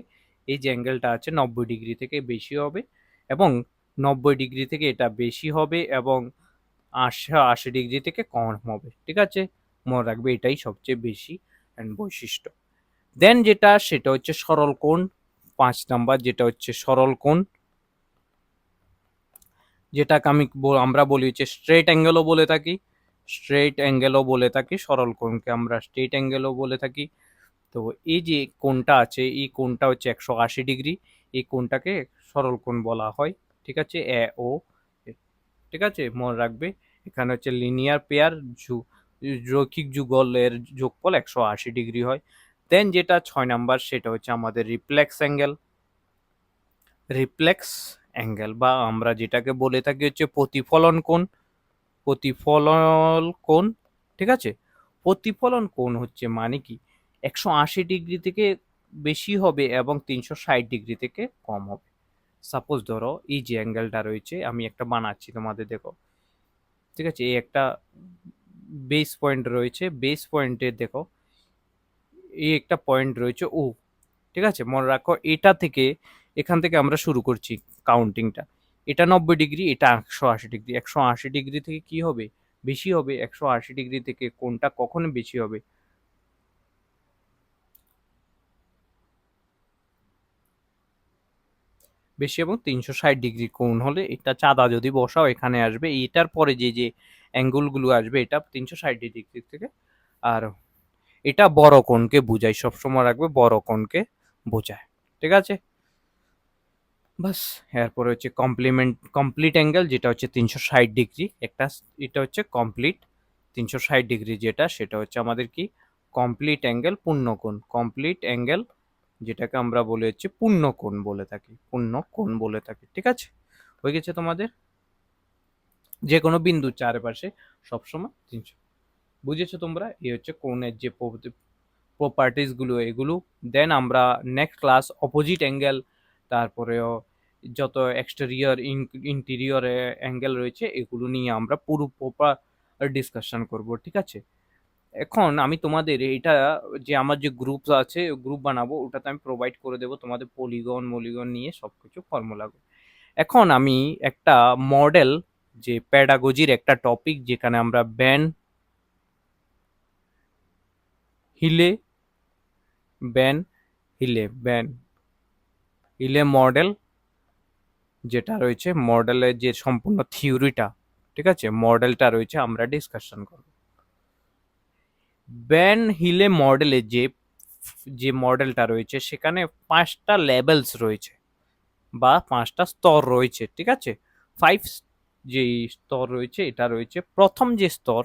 এই যে অ্যাঙ্গেলটা আছে 90 ডিগ্রি থেকে বেশি হবে, এবং 90 ডিগ্রি থেকে এটা বেশি হবে, এবং 80 ডিগ্রি থেকে কম হবে, ঠিক আছে? মনে রাখবে এটাই সবচেয়ে বেশি বৈশিষ্ট্য। দেন যেটা সেটা হচ্ছে সরল কোণ। 5 নাম্বার যেটা হচ্ছে সরল কোণ, যেটাকে আমরা বলি হচ্ছে স্ট্রেট অ্যাঙ্গেলও বলে থাকি, সরল কোণকে আমরা স্ট্রেট অ্যাঙ্গেলও বলে থাকি। তো এই যে কোণটা আছে, এই কোণটা হচ্ছে 180 ডিগ্রি, এই কোণটাকে সরল কোণ বলা হয়, ঠিক আছে? এ ও, ঠিক আছে? মনে রাখবে এখানে হচ্ছে লিনিয়ার পেয়ার রৈখিক যুগলের যোগফল 180 ডিগ্রি হয়। দেন যেটা 6 নাম্বার সেটা হচ্ছে আমাদের রিফ্লেক্স অ্যাঙ্গেল বা আমরা যেটাকে বলে থাকি হচ্ছে প্রতিফলন কোণ, ঠিক আছে? প্রতিফলন কোণ হচ্ছে মানে কি 180 ডিগ্রি থেকে বেশি হবে এবং 360 ডিগ্রি থেকে কম হবে। সাপোজ ধরো এই যে অ্যাঙ্গেলটা রয়েছে, আমি একটা বানাচ্ছি তোমাদের, দেখো, ঠিক আছে? এই একটা বেস পয়েন্ট রয়েছে, বেস পয়েন্টে দেখো এই একটা পয়েন্ট রয়েছে ও, ঠিক আছে? মনে রাখো এখান থেকে আমরা শুরু করছি কাউন্টিংটা। এটা 90 ডিগ্রি, এটা 180 ডিগ্রি। 180 ডিগ্রি থেকে কি হবে? বেশি হবে। 180 ডিগ্রি থেকে কোনটা কখনো বেশি হবে? বেশি, এবং 360 ডিগ্রি কোণ হলে এটা চাঁদা যদি বসাও এখানে আসবে, এটার পরে যে অ্যাঙ্গুলগুলো আসবে এটা 360 ডিগ্রি থেকে। আর এটা বড় কোণকে বোঝায়, সবসময় রাখবে বড় কোণকে বোঝায়, ঠিক আছে? বাস। এরপরে হচ্ছে কমপ্লিট অ্যাঙ্গেল, যেটা হচ্ছে 360 ডিগ্রি একটা, এটা হচ্ছে কমপ্লিট 360 ডিগ্রি, যেটা সেটা হচ্ছে আমাদের কি কমপ্লিট অ্যাঙ্গেল, কমপ্লিট অ্যাঙ্গেল, যেটাকে আমরা বলে হচ্ছে পূর্ণ কোণ বলে থাকি, ঠিক আছে? হয়ে গেছে তোমাদের যে কোনো বিন্দু চারপাশে সবসময় 300। বুঝেছো তোমরা? এই হচ্ছে কোণের যে প্রপার্টিস গুলো এগুলো। দেন আমরা নেক্সট ক্লাস অপোজিট অ্যাঙ্গেল, তারপরেও যত এক্সটেরিয়র ইন্টেরিয়র অ্যাঙ্গেল রয়েছে এগুলো নিয়ে আমরা পুরো প্রপার ডিসকাশন করব, ঠিক আছে? এখন আমি তোমাদের এটা যে আমার যে গ্রুপ আছে, গ্রুপ বানাবো, ওটাতে আমি প্রোভাইড করে দেবো তোমাদের মলিগন নিয়ে সবকিছু ফর্মুলা। এখন আমি একটা মডেল, যে প্যাডাগজির একটা টপিক যেখানে আমরা হিলে ব্যান ব্যান হিলে মডেল, যেটা রয়েছে মডেলের যে সম্পূর্ণ থিওরিটা, ঠিক আছে, মডেলটা রয়েছে, আমরা ডিসকাশন করব। ভ্যান হিলে মডেলে যে যে মডেলটা রয়েছে সেখানে 5টা লেভেলস রয়েছে বা 5টা স্তর রয়েছে, ঠিক আছে? 5 যে স্তর রয়েছে, এটা রয়েছে প্রথম যে স্তর,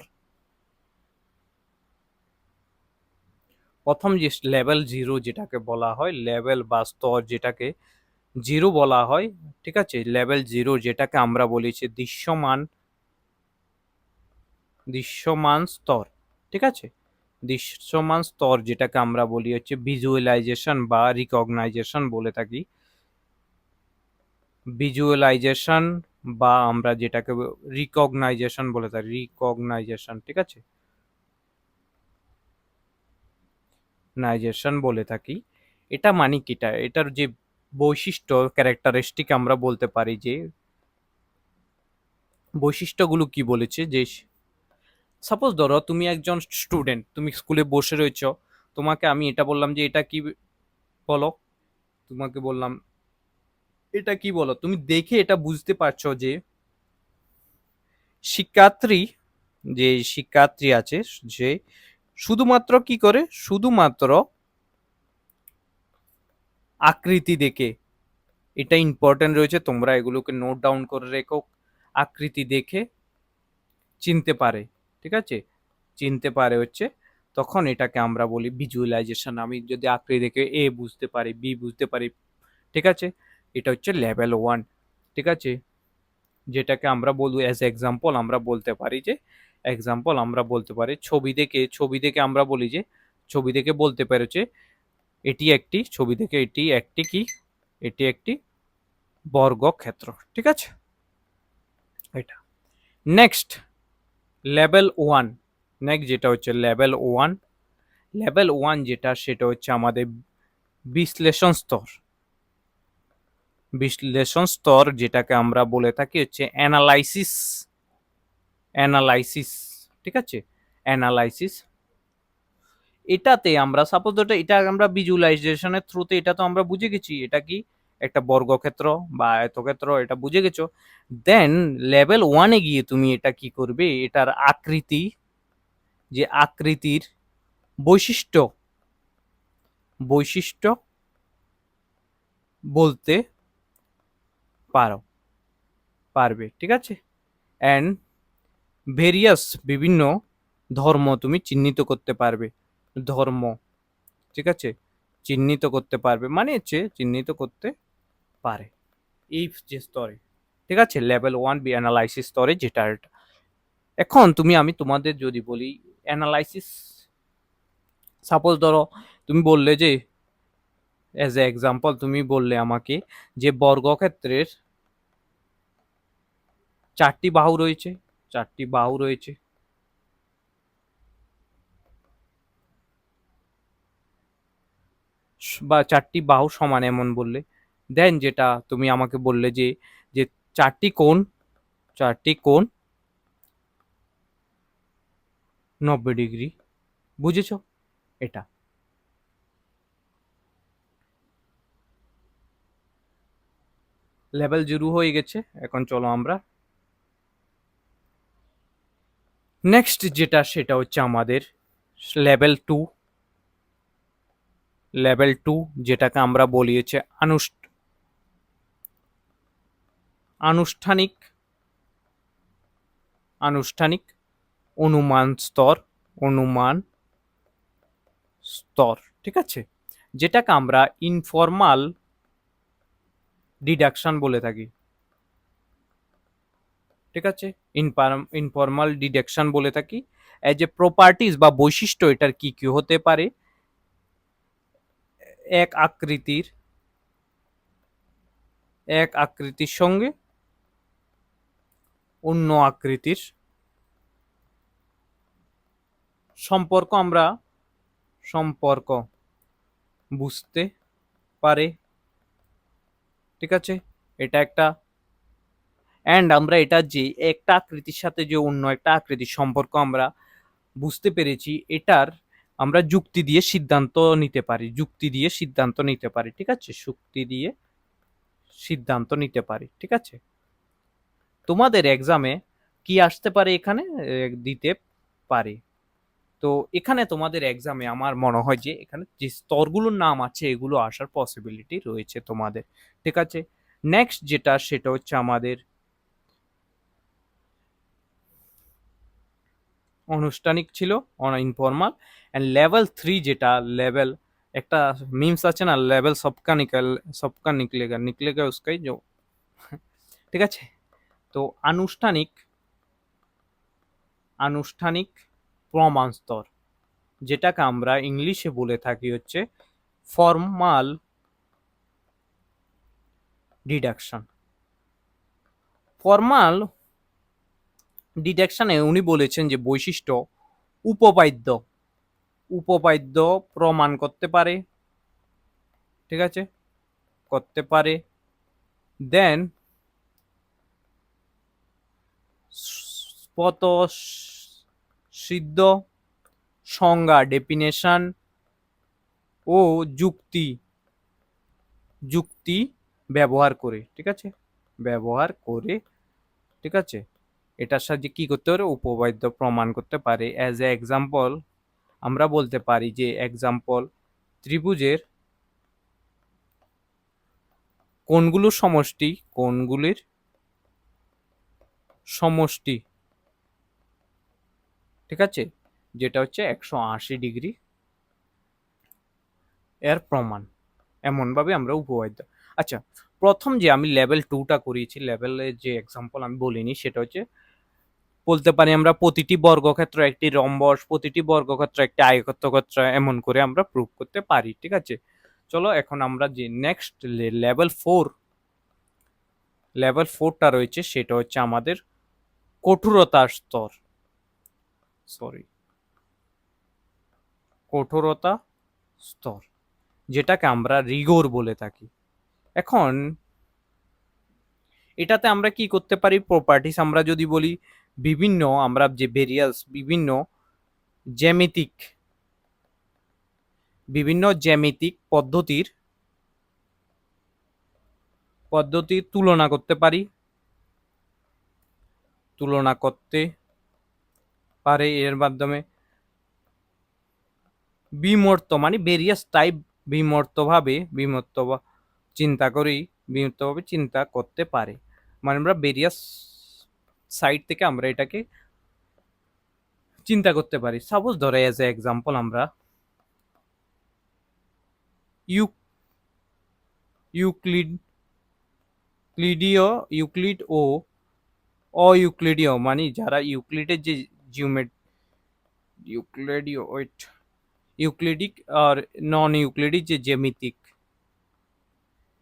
প্রথম যে লেভেল 0 যেটাকে বলা হয়, লেভেল বা স্তর যেটাকে 0 বলা হয়, ঠিক আছে? লেভেল 0 যেটাকে আমরা বলেছি দৃশ্যমান স্তর, ঠিক আছে? দৃশ্যমান স্তর যেটাকে আমরা বলি হচ্ছে ভিজুয়ালাইজেশন বা রিকগনাইজেশন বলে থাকি। ভিজুয়ালাইজেশন বা আমরা যেটাকে রিকগনাইজেশন বলে থাকি, রিকগনাইজেশন, ঠিক আছে? নাইজেশন বলে থাকি। এটা মানে কিটা, এটার যে বৈশিষ্ট্য ক্যারেক্টারিস্টিক আমরা বলতে পারি যে বৈশিষ্ট্যগুলো কি বলেছে যে সাপোজ ধরো তুমি একজন স্টুডেন্ট, তুমি স্কুলে বসে রয়েছ, তোমাকে আমি এটা বললাম যে এটা কি বলো, তোমাকে বললাম এটা কি বলো, তুমি দেখে এটা বুঝতে পারছো যে শিক্ষার্থী, যে শিক্ষার্থী আছে সে শুধুমাত্র কি করে, শুধুমাত্র আকৃতি দেখে, এটা ইম্পর্টেন্ট রয়েছে, তোমরা এগুলোকে নোট ডাউন করে রেখো, আকৃতি দেখে চিনতে পারে, ঠিক আছে? চিনতে পারে হচ্ছে, তখন এটাকে আমরা বলি ভিজুয়ালাইজেশন। আমি যদি আকৃতি দেখে এ বুঝতে পারি, বি বুঝতে পারি, ঠিক আছে? এটা হচ্ছে লেভেল 1, ঠিক আছে? যেটাকে আমরা বলবো অ্যাজ এক্সাম্পল, আমরা বলতে পারি যে এক্সাম্পল আমরা বলতে পারি ছবি দেখে আমরা বলি যে ছবি দেখে বলতে পেরেছে এটি একটি, ছবি দেখে এটি একটি কি, এটি একটি বর্গক্ষেত্র, ঠিক আছে? এটা নেক্সট লেভেল 1, নেক্সট যেটা হচ্ছে লেভেল 1, লেভেল 1 যেটা সেটা হচ্ছে আমাদের বিশ্লেষণ স্তর। বিশ্লেষণ স্তর যেটাকে আমরা বলে থাকি হচ্ছে অ্যানালাইসিস, অ্যানালাইসিস, ঠিক আছে? অ্যানালাইসিস, এটাতে আমরা সাপোজ এটা আমরা ভিজুয়ালাইজেশনের থ্রুতে এটা তো আমরা বুঝে গেছি এটা কি একটা বর্গক্ষেত্র বা আয়তক্ষেত্র, এটা বুঝে গেছো। দেন লেভেল 1-এ গিয়ে তুমি এটা কি করবে, এটার আকৃতি, যে আকৃতির বৈশিষ্ট্য, বৈশিষ্ট্য বলতে পারো, পারবে, ঠিক আছে? অ্যান্ড ভেরিয়াস বিভিন্ন ধর্ম তুমি চিহ্নিত করতে পারবে, ধর্ম, ঠিক আছে? চিহ্নিত করতে পারবে মানে হচ্ছে চিহ্নিত করতে পারে এই যে স্তরে, ঠিক আছে? লেভেল 1 বি অ্যানালাইসিস স্তরে যেটা এটা। এখন আমি তোমাদের যদি বলি অ্যানালাইসিস, সাপোজ ধরো তুমি বললে যে এজ এ এক্সাম্পল তুমি বললে আমাকে যে বর্গক্ষেত্রের 4টি বাহু রয়েছে, 4টি বাহু রয়েছে, বা 4টি বাহু সমান এমন বললে, দেন যেটা তুমি আমাকে বললে যে যে 4টি কোণ, 4টি কোণ 90 ডিগ্রি, বুঝেছো? এটা লেভেল 0 হয়ে গেছে। এখন চলো আমরা নেক্সট যেটা সেটা হচ্ছে আমাদের লেভেল 2, লেভেল 2 যেটাকে আমরা বলি হচ্ছে আনুষ্ঠানিক, আনুষ্ঠানিক অনুমান স্তর, অনুমান স্তর, ঠিক আছে? যেটাকে আমরা ইনফর্মাল ডিডাকশন বলে থাকি, ঠিক আছে? ইনফর্মাল ডিডাকশন বলে থাকি। এজ এ প্রপার্টিজ বা বৈশিষ্ট্য এটার কি কি হতে পারে, এক আকৃতির, এক আকৃতির সঙ্গে অন্য আকৃতির সম্পর্ক, আমরা সম্পর্ক বুঝতে পারে, ঠিক আছে? এটা একটা, অ্যান্ড আমরা এটা যে একটা আকৃতির সাথে যে অন্য একটা আকৃতির সম্পর্ক আমরা বুঝতে পেরেছি, এটার আমরা যুক্তি দিয়ে সিদ্ধান্ত নিতে পারি, যুক্তি দিয়ে সিদ্ধান্ত নিতে পারি, ঠিক আছে? যুক্তি দিয়ে সিদ্ধান্ত নিতে পারি, ঠিক আছে? তোমাদের এক্সামে কি আসতে পারে এখানে দিতে পারে, তো এখানে তোমাদের এক্সামে আমার মনে হয় যে এখানে যে স্তরগুলোর নাম আছে এগুলো আসার পসিবিলিটি রয়েছে তোমাদের, ঠিক আছে। নেক্সট যেটা সেটা হচ্ছে আমাদের আনুষ্ঠানিক ছিল, ইনফর্মাল। অ্যান্ড লেভেল 3 যেটা লেভেল, একটা মিমস আছে না, লেভেল সবকা নিকল, সবকা নিকলেগা, নিকলেগা উসকাই जो, ঠিক আছে। তো আনুষ্ঠানিক, আনুষ্ঠানিক প্রমাণ স্তর, যেটাকে আমরা ইংলিশে বলে থাকি হচ্ছে ফর্মাল ডিডাকশন। ফর্মাল ডিডাকশনে উনি বলেছেন যে বৈশিষ্ট্য উপপাদ্য, উপপাদ্য প্রমাণ করতে পারে, ঠিক আছে, করতে পারে। দেন স্বতঃসিদ্ধ সংজ্ঞা ডেফিনেশন ও যুক্তি, যুক্তি ব্যবহার করে, ঠিক আছে, ব্যবহার করে, ঠিক আছে, এটার সাহায্যে কি করতে পারে, উপপাদ্য প্রমাণ করতে পারে। অ্যাজ এ এক্সাম্পল আমরা বলতে পারি যে এক্সাম্পল ত্রিভুজের কোণগুলোর সমষ্টি, কোণগুলির সমষ্টি, ঠিক আছে, যেটা হচ্ছে 180 ডিগ্রি এর প্রমাণ, এমনভাবে আমরা উপপাদ্য। আচ্ছা, প্রথম যে আমি লেভেল 2টা করিয়েছি, লেভেলের যে এক্সাম্পল আমি বলিনি সেটা হচ্ছে বলতে পারি আমরা প্রতিটি বর্গক্ষেত্র একটি রম্বস, প্রতিটি বর্গক্ষেত্র একটি আয়তক্ষেত্র, এমন করে আমরা প্রুভ করতে পারি, ঠিক আছে। চলো এখন আমরা যে নেক্সট লেভেল 4, লেভেল 4টা রয়েছে সেটা হচ্ছে আমাদের কঠোরতার স্তর, সরি, কঠোরতা স্তর, যেটাকে আমরা রিগোর বলে থাকি। এখন এটাতে আমরা কি করতে পারি, প্রপার্টিস আমরা যদি বলি, বিভিন্ন আমরা যে ভেরিয়াস বিভিন্ন জ্যামিতিক, বিভিন্ন জ্যামিতিক পদ্ধতির পদ্ধতির তুলনা করতে পারি, তুলনা করতে পারে এর মাধ্যমে বিমূর্ত মানে ভেরিয়াস টাইপ, বিমূর্তভাবে, বিমূর্ত চিন্তা করি, বিমূর্তভাবে চিন্তা করতে পারে, মানে আমরা ভেরিয়াস সাইড থেকে আমরা এটাকে চিন্তা করতে পারি। সাপোজ ধরো এজ এ এক্সাম্পল আমরা ইউক্লিড, ইউক্লিড ও অইউক্লিডীয় মানে যারা ইউক্লিডের যে ইউক্লিডীয় ওয়েট, ইউক্লিডিক আর নন ইউক্লিডিক যে জ্যামিতিক,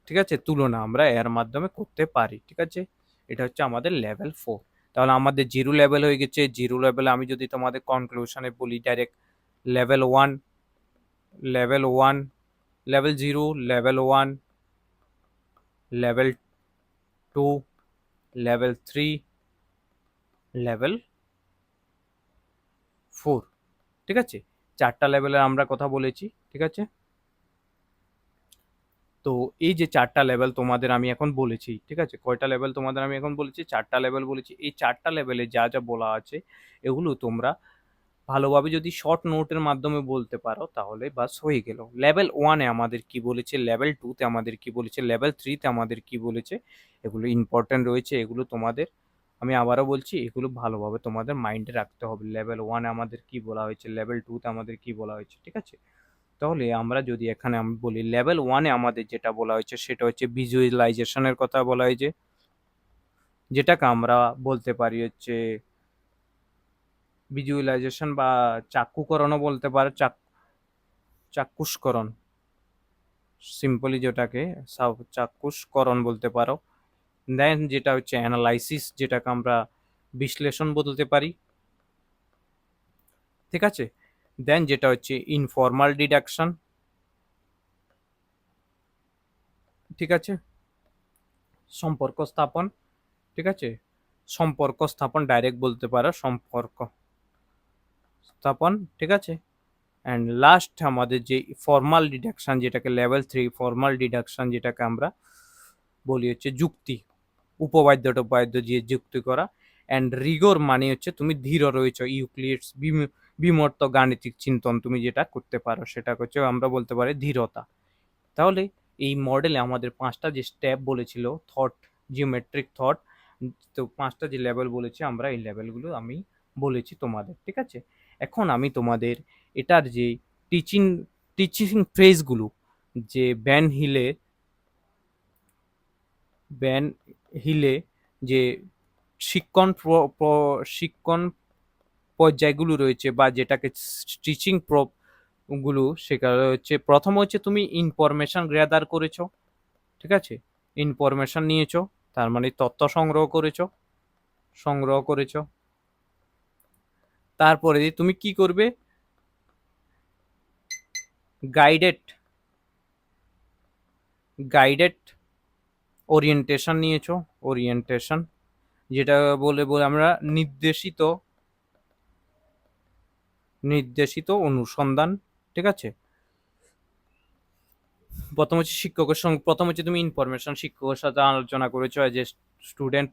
ঠিক আছে, তুলনা আমরা এর মাধ্যমে করতে পারি, ঠিক আছে। এটা হচ্ছে আমাদের লেভেল 4। তাহলে আমাদের 0 লেভেল হয়ে গেছে। 0 লেভেলে আমি যদি তোমাদের কনক্লুশনে বলি direct, level 1, level 1, level 0, level 1, level 2, level 3, level 4, ঠিক আছে। 4টা লেভেলের আমরা কথা বলেছি, ঠিক আছে। তো এই যে 4টা লেভেল তোমাদের আমি এখন বলেছি, ঠিক আছে, কয়টা লেভেল তোমাদের আমি এখন বলেছি, 4টা লেভেল বলেছি। এই 4টা লেভেলে যা যা বলা আছে এগুলো তোমরা ভালোভাবে যদি শর্ট নোটের মাধ্যমে বলতে পারো তাহলে বাস হয়ে গেল। লেভেল 1-এ আমাদের কি বলেছে, লেভেল 2-তে আমাদের কি বলেছে, লেভেল 3-তে আমাদের কি বলেছে, এগুলো ইম্পর্টেন্ট রয়েছে। এগুলো তোমাদের আমি আবারও বলছি, এগুলো ভালোভাবে তোমাদের মাইন্ডে রাখতে হবে। লেভেল 1-এ আমাদের কি বলা হয়েছে, লেভেল 2-তে আমাদের কি বলা হয়েছে, ঠিক আছে। তাহলে আমরা যদি এখানে আমি বলি লেভেল 1-এ আমাদের যেটা বলা হয়েছে সেটা হচ্ছে ভিজুয়ালাইজেশনের কথা বলা হয়েছে, যেটাকে আমরা বলতে পারি হচ্ছে ভিজুয়ালাইজেশন বা চাক্ষুকরণও বলতে পারো, চাক্ষুষকরণ, সিম্পলি যেটাকে চাক্ষুষকরণ বলতে পারো। দেন যেটা হচ্ছে অ্যানালাইসিস, যেটাকে আমরা বিশ্লেষণ বলতে পারি, ঠিক আছে। দেন যেটা হচ্ছে ইনফর্মাল ডিডাকশন, ঠিক আছে, সম্পর্ক স্থাপন, ঠিক আছে, সম্পর্ক স্থাপন ডাইরেক্ট বলতে পারো, সম্পর্ক স্থাপন, ঠিক আছে। অ্যান্ড লাস্ট আমাদের যে ফর্মাল ডিডাকশন, যেটাকে লেভেল 3 ফর্মাল ডিডাকশন, যেটাকে আমরা বলি হচ্ছে যুক্তি, উপবাদ্য টুপাদ্য দিয়ে যুক্তি করা। অ্যান্ড রিগোর মানে হচ্ছে তুমি ধীর রয়েছ, ইউক্লিডস বিমূর্ত গাণিতিক চিন্তন তুমি যেটা করতে পারো সেটা হচ্ছে আমরা বলতে পারি ধীরতা। তাহলে এই মডেলে আমাদের ৫ টা যে স্টেপ বলেছিল থট, জিওমেট্রিক থট, তো ৫ টা যে লেভেল বলেছি আমরা এই লেভেলগুলো আমি বলেছি তোমাদের। ঠিক আছে? এখন আমি তোমাদের এটার যে টিচিং টিচিং ফ্রেজগুলো যে ব্যান হিলে যে শিক্ষণ শিক্ষণ পর্যায়গুলো রয়েছে বা যেটাকে টিচিং গুলো সেখানে হচ্ছে প্রথম হচ্ছে তুমি ইনফরমেশন গ্যাদার করেছো। ঠিক আছে? ইনফরমেশন নিয়েছো, তার মানে তথ্য সংগ্রহ করেছো। তারপরে তুমি কি করবে? গাইডেড গাইডেড ওরিয়েন্টেশন নিয়েছো। ওরিয়েন্টেশন যেটা বলে আমরা নির্দেশিত অনুসন্ধান। ঠিক আছে? প্রথম হচ্ছে তুমি ইনফরমেশন শিক্ষকের সাথে আলোচনা করেছো যে স্টুডেন্ট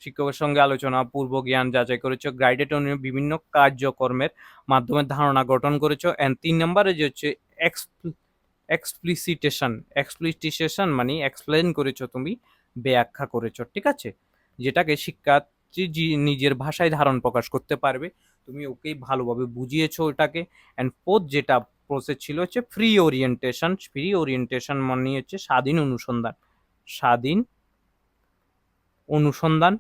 শিক্ষকের সঙ্গে আলোচনা পূর্ব জ্ঞান যাচাই করেছো, গাইডেড বিভিন্ন কার্যকর্মের মাধ্যমে ধারণা গঠন করেছো। এন্ড ৩ নম্বরে যে হচ্ছে এক্সপ্লিসিটেশন মানে এক্সপ্লেন করেছো, তুমি ব্যাখ্যা করেছো। ঠিক আছে? যেটাকে শিক্ষার্থী নিজের ভাষায় ধারণ প্রকাশ করতে পারবে, তুমি ওকেই ভালোভাবে বুঝিয়েছো ওটাকে। অ্যান্ড ফোর্থ যেটা প্রসেস ছিল হচ্ছে ফ্রি ওরিয়েন্টেশন মানে হচ্ছে স্বাধীন অনুসন্ধান।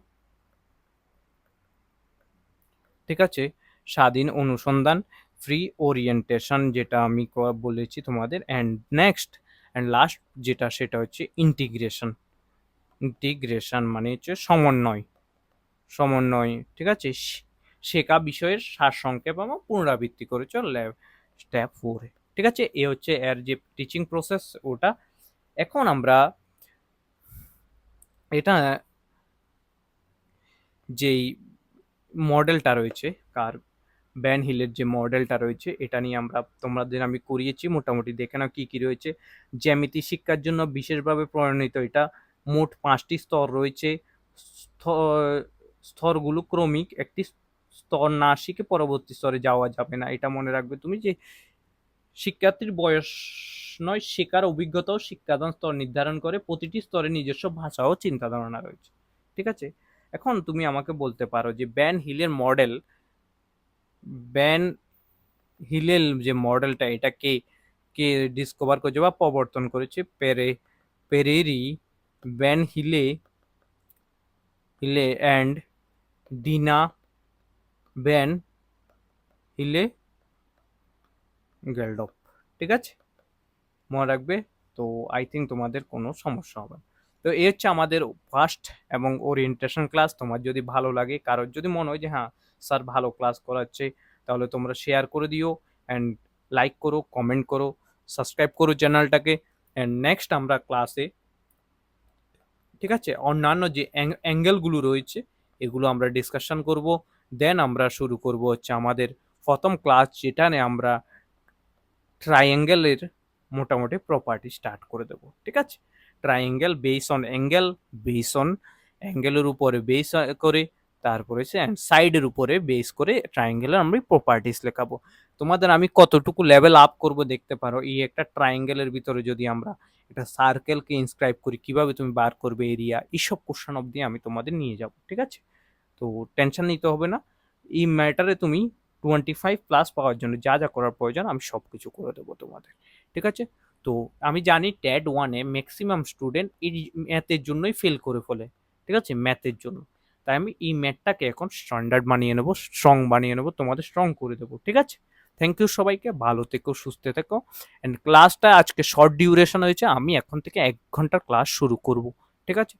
ঠিক আছে? স্বাধীন অনুসন্ধান, ফ্রি ওরিয়েন্টেশন যেটা আমি বলেছি তোমাদের। অ্যান্ড লাস্ট যেটা সেটা হচ্ছে ইন্টিগ্রেশন মানে হচ্ছে সমন্বয়। ঠিক আছে? শেখা বিষয়ের সারসংক্ষেপ এবং পুনরাবৃত্তি করেছো স্টেপ 4-এ। ঠিক আছে? এ হচ্ছে এর যে টিচিং প্রসেস ওটা। এখন আমরা এটা যেই মডেলটা রয়েছে ব্যান হিলের যে মডেলটা রয়েছে এটা নিয়ে তোমাদের আমি করিয়েছি, মোটামুটি দেখে নাও কি কি রয়েছে। জ্যামিতি শিক্ষার জন্য বিশেষভাবে প্রণীত এটা। মোট 5টি স্তর রয়েছে। স্তরগুলো ক্রমিক, একটি স্তর না শিখে পরবর্তী স্তরে যাওয়া যাবে না, এটা মনে রাখবে তুমি। যে শিক্ষার্থীর বয়স নয়, শেখার অভিজ্ঞতা ও শিক্ষাদান স্তর নির্ধারণ করে। প্রতিটি স্তরে নিজস্ব ভাষা ও চিন্তা ধারণা রয়েছে। ঠিক আছে? এখন তুমি আমাকে বলতে পারো যে ব্যান হিলের যে মডেলটা এটা কে ডিসকভার করেছে বা প্রবর্তন করেছে? পেরেরি, ব্যান হিলে অ্যান্ড ডিনা ব্যান হিলে গেলডপ। ঠিক আছে? মনে রাখবে। তো আই থিঙ্ক তোমাদের কোনো সমস্যা হবে না। তো এই হচ্ছে আমাদের ফার্স্ট এবং ওরিয়েন্টেশন ক্লাস। তোমার যদি ভালো লাগে, কারোর যদি মনে হয় যে হ্যাঁ স্যার ভালো ক্লাস করাচ্ছে, তাহলে তোমরা শেয়ার করে দিও অ্যান্ড লাইক করো, কমেন্ট করো, সাবস্ক্রাইব করো চ্যানেলটাকে। অ্যান্ড নেক্সট আমরা ক্লাসে, ঠিক আছে, অন্যান্য যে অ্যাঙ্গেলগুলো রয়েছে এগুলো আমরা ডিসকাশন করব। দেন আমরা শুরু করব হচ্ছে আমাদের প্রথম ক্লাস, যেটা নিয়ে আমরা ট্রাইঅ্যাঙ্গেলের মোটামুটি প্রপার্টি স্টার্ট করে দেব। ঠিক আছে? ট্রাইঅ্যাঙ্গেল বেস অন অ্যাঙ্গেলের উপরে বেস করে, তারপরে সাইডের উপরে বেস করে ট্রাইঅ্যাঙ্গেলের আমরা প্রপার্টিস লেখাবো। তোমাদের আমি কতটুকু লেভেল আপ করব দেখতে পারো। এই একটা ট্রাইঅ্যাঙ্গেলের ভিতরে যদি আমরা একটা সার্কেলকে ইনস্ক্রাইব করি, কিভাবে তুমি বার করবে এরিয়া, এইসব কোশ্চেন অবধি আমি তোমাদের নিয়ে যাব। ঠিক আছে? তো টেনশন নিতে হবে না। এই ম্যাটারে তুমি 25+ পাওয়ার জন্য যা যা করার প্রয়োজন আমি সব কিছু করে দেবো তোমাদের। ঠিক আছে? তো আমি জানি TED 1-এ ম্যাক্সিমাম স্টুডেন্ট এই ম্যাথের জন্যই ফেল করে ফেলে। ঠিক আছে? ম্যাথের জন্য। তাই আমি এই ম্যাথটাকে এখন স্ট্যান্ডার্ড বানিয়ে নেবো, স্ট্রং বানিয়ে নেবো, তোমাদের স্ট্রং করে দেবো। ঠিক আছে? থ্যাংক ইউ সবাইকে, ভালো থেকো, সুস্থ থেকো। অ্যান্ড ক্লাসটা আজকে শর্ট ডিউরেশন হয়েছে, আমি এখন থেকে 1 ঘন্টার ক্লাস শুরু করব। ঠিক আছে?